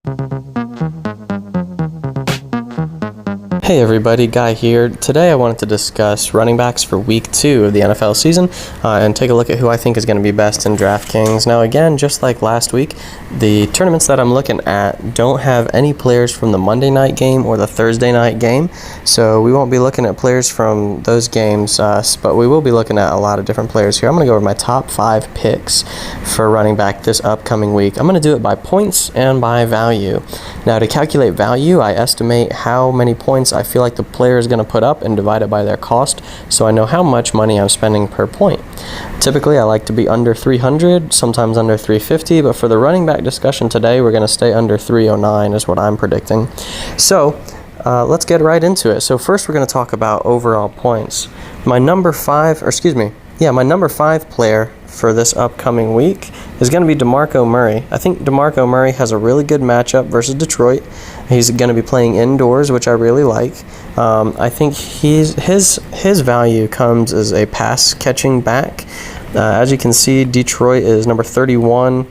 Hey everybody, Guy here. Today I wanted to discuss running backs for week 2 of the NFL season and take a look at who I think is going to be best in DraftKings. Now again, just like last week, the tournaments that I'm looking at don't have any players from the Monday night game or the Thursday night game, so we won't be looking at players from those games, but we will be looking at a lot of different players here. I'm going to go over my top 5 picks for running back this upcoming week. I'm going to do it by points and by value. Now to calculate value, I estimate how many points I feel like the player is going to put up and divide it by their cost, so I know how much money I'm spending per point. Typically I like to be under 300, sometimes under 350, but for the running back discussion today we're going to stay under 309 is what I'm predicting. So let's get right into it. So first we're going to talk about overall points. My number 5 player for this upcoming week is going to be DeMarco Murray. I think DeMarco Murray has a really good matchup versus Detroit. He's going to be playing indoors, which I really like. I think his value comes as a pass catching back. As you can see, Detroit is number 31,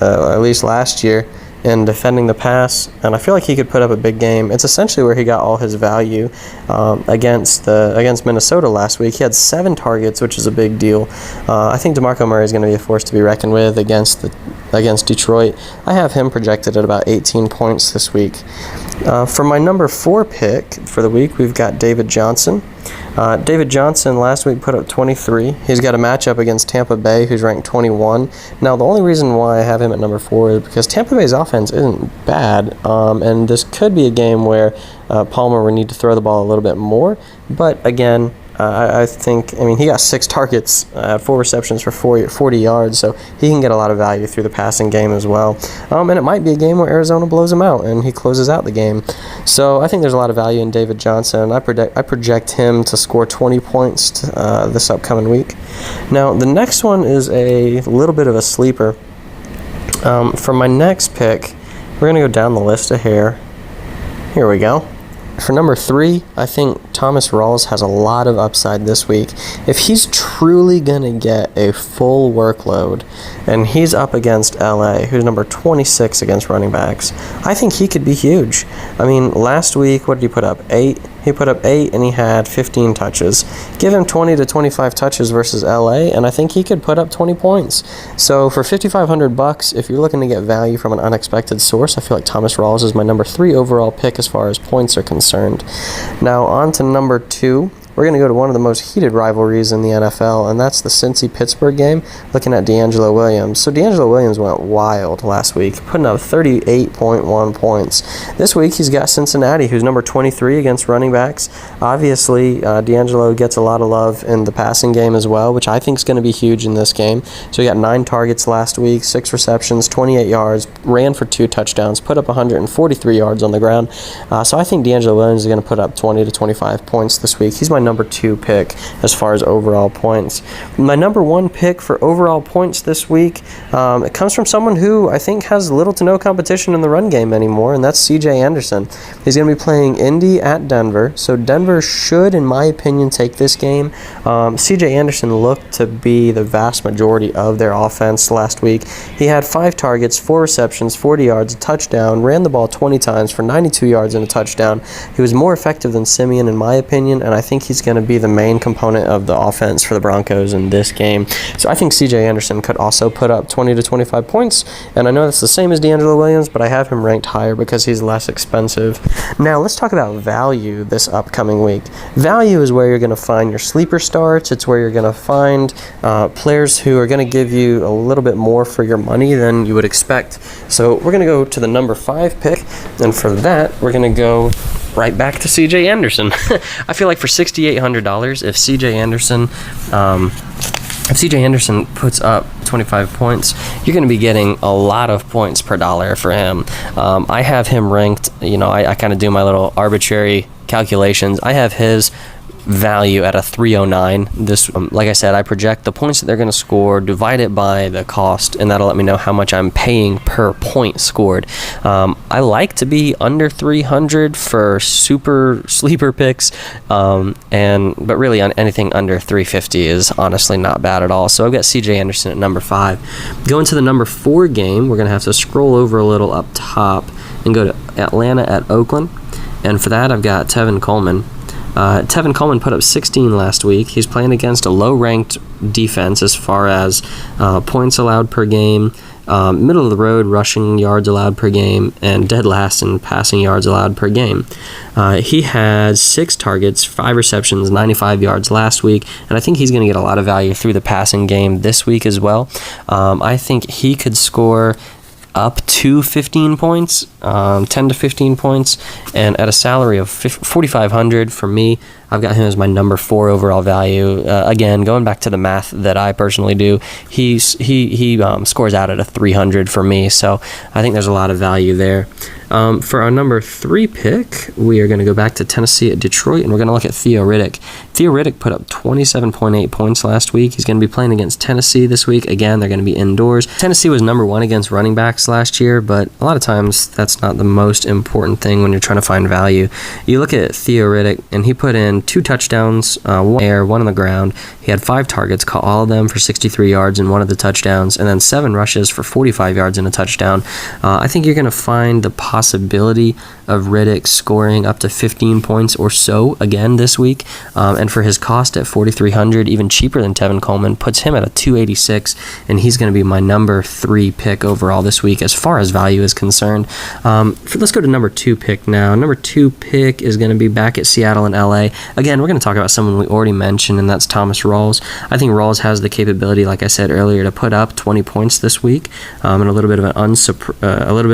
at least last year, in defending the pass, and I feel like he could put up a big game. It's essentially where he got all his value against Minnesota last week. He had 7 targets, which is a big deal. I think DeMarco Murray is going to be a force to be reckoned with against Detroit. I have him projected at about 18 points this week. For my number 4 pick for the week, we've got David Johnson. David Johnson last week put up 23. He's got a matchup against Tampa Bay, who's ranked 21. Now, the only reason why I have him at number 4 is because Tampa Bay's offense isn't bad, and this could be a game where Palmer would need to throw the ball a little bit more. But again, I mean, he got 6 targets, 4 receptions for 40 yards, so he can get a lot of value through the passing game as well. And it might be a game where Arizona blows him out and he closes out the game. So I think there's a lot of value in David Johnson. I project him to score 20 points this upcoming week. Now, the next one is a little bit of a sleeper. For my next pick, we're going to go down the list a hair. Here we go. For number 3, I think Thomas Rawls has a lot of upside this week. If he's truly going to get a full workload, and he's up against LA, who's number 26 against running backs, I think he could be huge. I mean, last week, what did he put up? 8? He put up 8 and he had 15 touches. Give him 20 to 25 touches versus LA, and I think he could put up 20 points. So for $5,500, if you're looking to get value from an unexpected source, I feel like Thomas Rawls is my number 3 overall pick as far as points are concerned. Now on to number 2. We're going to go to one of the most heated rivalries in the NFL, and that's the Cincy-Pittsburgh game, looking at DeAngelo Williams. So DeAngelo Williams went wild last week, putting up 38.1 points. This week, he's got Cincinnati, who's number 23 against running backs. Obviously, DeAngelo gets a lot of love in the passing game as well, which I think is going to be huge in this game. So he got 9 targets last week, 6 receptions, 28 yards, ran for 2 touchdowns, put up 143 yards on the ground. So I think DeAngelo Williams is going to put up 20 to 25 points this week. He's my number 2 pick as far as overall points. My number 1 pick for overall points this week, it comes from someone who I think has little to no competition in the run game anymore, and that's C.J. Anderson. He's going to be playing Indy at Denver, so Denver should, in my opinion, take this game. C.J. Anderson looked to be the vast majority of their offense last week. He had 5 targets, 4 receptions, 40 yards, a touchdown, ran the ball 20 times for 92 yards and a touchdown. He was more effective than Simeon, in my opinion, and I think he's going to be the main component of the offense for the Broncos in this game. So I think C.J. Anderson could also put up 20 to 25 points, and I know that's the same as DeAngelo Williams, but I have him ranked higher because he's less expensive. Now let's talk about value this upcoming week. Value is where you're going to find your sleeper starts. It's where you're going to find players who are going to give you a little bit more for your money than you would expect. So we're going to go to the number 5 pick, and for that we're going to go right back to C.J. Anderson. I feel like for $6,800, if C.J. Anderson puts up 25 points, you're going to be getting a lot of points per dollar for him. I have him ranked, I kind of do my little arbitrary calculations. I have his value at a 309. This, like I said, I project the points that they're going to score, divide it by the cost, and that'll let me know how much I'm paying per point scored. I like to be under 300 for super sleeper picks, but really on anything under 350 is honestly not bad at all. So I've got CJ Anderson at number 5. Going to the number 4 game, we're going to have to scroll over a little up top and go to Atlanta at Oakland. And for that, I've got Tevin Coleman. Tevin Coleman put up 16 last week. He's playing against a low-ranked defense as far as points allowed per game, middle of the road rushing yards allowed per game, and dead last in passing yards allowed per game. He had 6 targets, 5 receptions, 95 yards last week, and I think he's going to get a lot of value through the passing game this week as well. I think he could score up to 15 points, 10 to 15 points, and at a salary of $4,500 for me, I've got him as my number 4 overall value. Again, going back to the math that I personally do, he scores out at a 300 for me, so I think there's a lot of value there. For our number 3 pick, we are going to go back to Tennessee at Detroit, and we're going to look at Theo Riddick. Theo Riddick put up 27.8 points last week. He's going to be playing against Tennessee this week. Again, they're going to be indoors. Tennessee was number 1 against running backs last year, but a lot of times that's not the most important thing when you're trying to find value. You look at Theo Riddick, and he put in 2 touchdowns, 1 air, 1 on the ground. He had 5 targets, caught all of them for 63 yards and 1 of the touchdowns, and then 7 rushes for 45 yards and a touchdown. I think you're going to find the possibility of Riddick scoring up to 15 points or so again this week, and for his cost at $4,300, even cheaper than Tevin Coleman, puts him at a 286, and he's going to be my number 3 pick overall this week as far as value is concerned. Let's go to number 2 pick now. Number 2 pick is going to be back at Seattle and LA. Again, we're going to talk about someone we already mentioned, and that's Thomas Rawls. I think Rawls has the capability, like I said earlier, to put up 20 points this week, and a little bit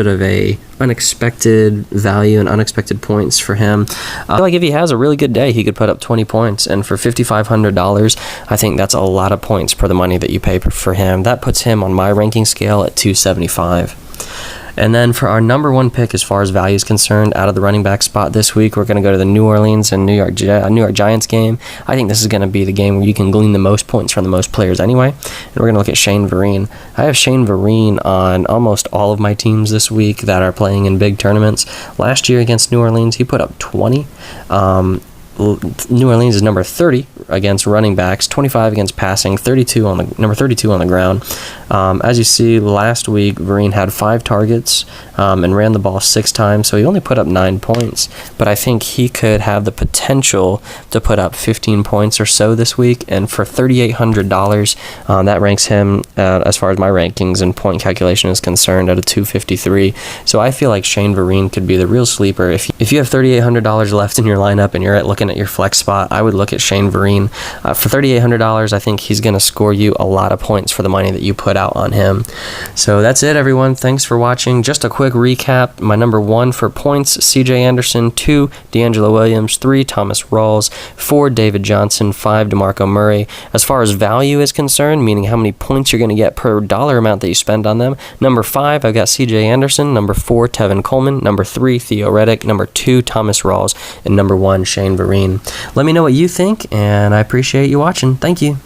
of a unexpected value and unexpected points for him. I feel like if he has a really good day, he could put up 20 points, and for $5,500, I think that's a lot of points per the money that you pay for him. That puts him on my ranking scale at 275. And then for our number 1 pick as far as value is concerned, out of the running back spot this week, we're going to go to the New Orleans and New York Giants game. I think this is going to be the game where you can glean the most points from the most players anyway. And we're going to look at Shane Vereen. I have Shane Vereen on almost all of my teams this week that are playing in big tournaments. Last year against New Orleans, he put up 20. New Orleans is number 30 against running backs, 25 against passing, number 32 on the ground. As you see, last week Vereen had 5 targets and ran the ball 6 times, so he only put up 9 points. But I think he could have the potential to put up 15 points or so this week, and for $3,800, that ranks him as far as my rankings and point calculation is concerned at a 253. So I feel like Shane Vereen could be the real sleeper. If you have $3,800 left in your lineup and you're looking at your flex spot, I would look at Shane Vereen. For $3,800, I think he's going to score you a lot of points for the money that you put out on him. So that's it, everyone. Thanks for watching. Just a quick recap. My number 1 for points, CJ Anderson. 2, D'Angelo Williams. 3, Thomas Rawls. 4, David Johnson. 5, DeMarco Murray. As far as value is concerned, meaning how many points you're going to get per dollar amount that you spend on them, number 5, I've got CJ Anderson. Number 4, Tevin Coleman. Number 3, Theo Riddick. Number 2, Thomas Rawls. And number 1, Shane Vereen. Let me know what you think, and I appreciate you watching. Thank you.